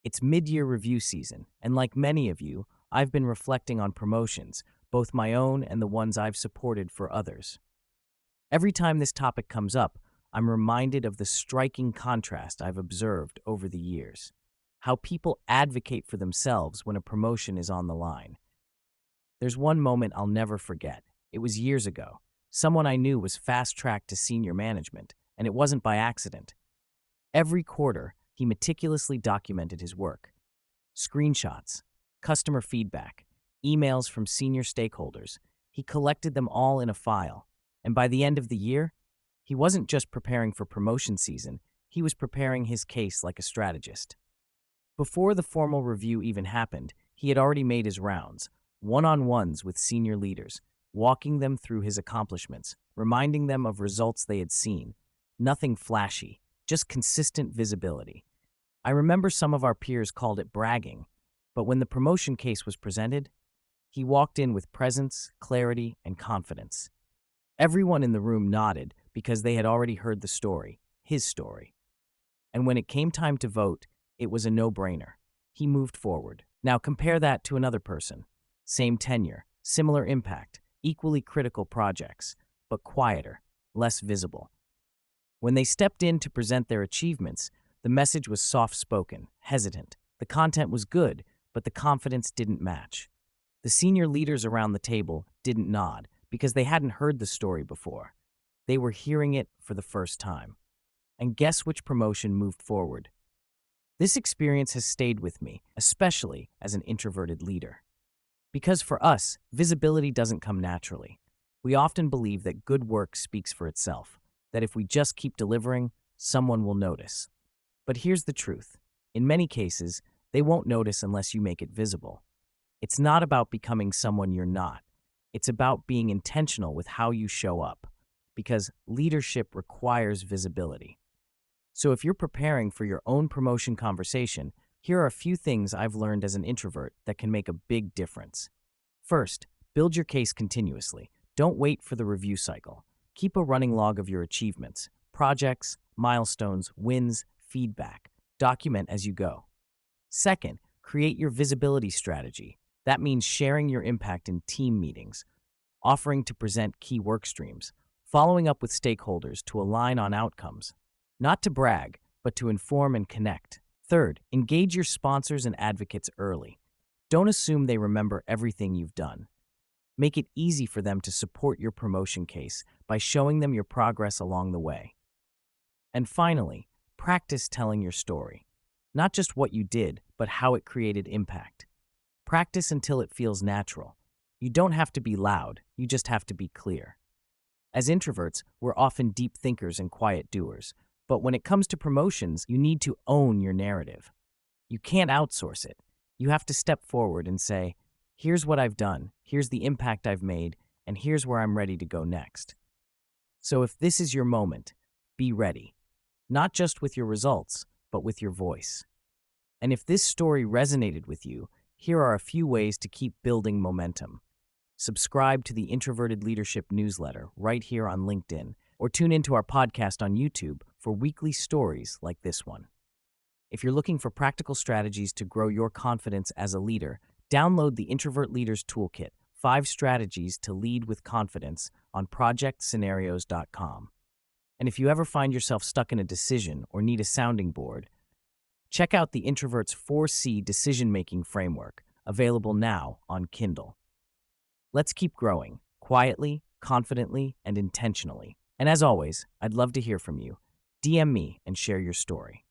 It's mid-year review season, and like many of you, I've been reflecting on promotions, both my own and the ones I've supported for others. Every time this topic comes up, I'm reminded of the striking contrast I've observed over the years. How people advocate for themselves when a promotion is on the line. There's one moment I'll never forget. It was years ago. Someone I knew was fast-tracked to senior management, and it wasn't by accident. Every quarter, he meticulously documented his work. Screenshots, customer feedback, emails from senior stakeholders. He collected them all in a file, and by the end of the year, he wasn't just preparing for promotion season, he was preparing his case like a strategist. Before the formal review even happened, he had already made his rounds, one-on-ones with senior leaders, walking them through his accomplishments, reminding them of results they had seen. Nothing flashy, just consistent visibility. I remember some of our peers called it bragging, but when the promotion case was presented, he walked in with presence, clarity, and confidence. Everyone in the room nodded because they had already heard the story, his story. And when it came time to vote, it was a no-brainer. He moved forward. Now compare that to another person. Same tenure, similar impact, equally critical projects, but quieter, less visible. When they stepped in to present their achievements, the message was soft-spoken, hesitant. The content was good, but the confidence didn't match. The senior leaders around the table didn't nod because they hadn't heard the story before. They were hearing it for the first time. And guess which promotion moved forward? This experience has stayed with me, especially as an introverted leader. Because for us, visibility doesn't come naturally. We often believe that good work speaks for itself, that if we just keep delivering, someone will notice. But here's the truth. In many cases, they won't notice unless you make it visible. It's not about becoming someone you're not. It's about being intentional with how you show up, because leadership requires visibility. So if you're preparing for your own promotion conversation, here are a few things I've learned as an introvert that can make a big difference. First, build your case continuously. Don't wait for the review cycle. Keep a running log of your achievements, projects, milestones, wins, feedback. Document as you go. Second, create your visibility strategy. That means sharing your impact in team meetings, offering to present key work streams, following up with stakeholders to align on outcomes. Not to brag, but to inform and connect. Third, engage your sponsors and advocates early. Don't assume they remember everything you've done. Make it easy for them to support your promotion case by showing them your progress along the way. And finally, practice telling your story. Not just what you did, but how it created impact. Practice until it feels natural. You don't have to be loud, you just have to be clear. As introverts, we're often deep thinkers and quiet doers. But when it comes to promotions, you need to own your narrative. You can't outsource it. You have to step forward and say, here's what I've done, here's the impact I've made, and here's where I'm ready to go next. So if this is your moment, be ready. Not just with your results, but with your voice. And if this story resonated with you, here are a few ways to keep building momentum. Subscribe to the Introverted Leadership newsletter right here on LinkedIn, or tune into our podcast on YouTube for weekly stories like this one. If you're looking for practical strategies to grow your confidence as a leader, download the Introvert Leaders Toolkit, 5 Strategies to Lead with Confidence on projectscenarios.com. And if you ever find yourself stuck in a decision or need a sounding board, check out the Introvert's 4C decision-making framework, available now on Kindle. Let's keep growing, quietly, confidently, and intentionally. And as always, I'd love to hear from you. DM me and share your story.